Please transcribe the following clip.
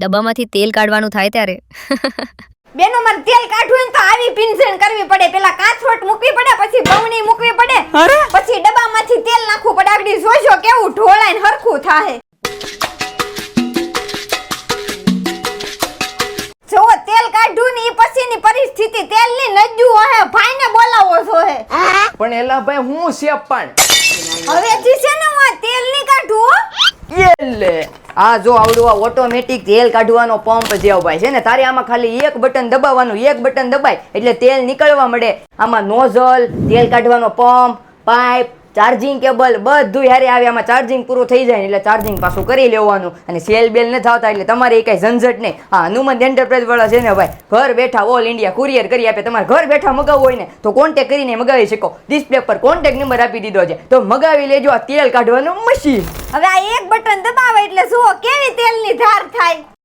ડબ્બામાંથી તેલ કાઢવાનું થાય ત્યારે બેનો મારે તેલ કાઢવું હોય ને તો આવી પીંછણ કરવી પડે. પેલા કાથરોટ મૂકવી પડે, પછી બવણી મૂકવી પડે, પછી ડબ્બામાંથી તેલ નાખવું પડે. આગળ જોજો કેવું ઢોળાઈને હરખું થાય. જો તેલ કાઢ્યું ને ઈ પછીની પરિસ્થિતિ તેલની નજ્જુ હે ભાઈને બોલાવો છો હે. પણ એલા ભાઈ હું છે પણ હવેથી છે ને હું આ તેલ ની કાઢું હો. એટલે આ જો આવડું આ ઓટોમેટિક તેલ કાઢવાનો પંપ જેવો ભાઈ છે ને, તારે આમાં ખાલી એક બટન દબાવવાનું, એક બટન દબાય એટલે તેલ નીકળવા મળે. આમાં નોઝલ, તેલ કાઢવાનો પંપ, પાઇપ, ચાર્જિંગ કેબલ બધું હારે આવે. આમાં ચાર્જિંગ પૂરું થઈ જાય ને એટલે ચાર્જિંગ પાછું કરી લેવાનું, અને સેલ બેલ ન થતા એટલે તમારે કઈ ઝંઝટ નહીં. હા, હનુમંત એન્ટરપ્રાઇઝ વાળા છે ને ભાઈ, ઘર બેઠા ઓલ ઇન્ડિયા કુરિયર કરી આપે. તમારે ઘર બેઠા મગાવવું હોય ને તો કોન્ટેક્ટ કરીને મગાવી શકો. ડિસ્પ્લે પર કોન્ટેક્ટ નંબર આપી દીધો છે, તો મગાવી લેજો આ તેલ કાઢવાનું મશીન. હવે આ એક બટન દબાવે એટલે જુઓ કેવી તેલની ધાર થાય.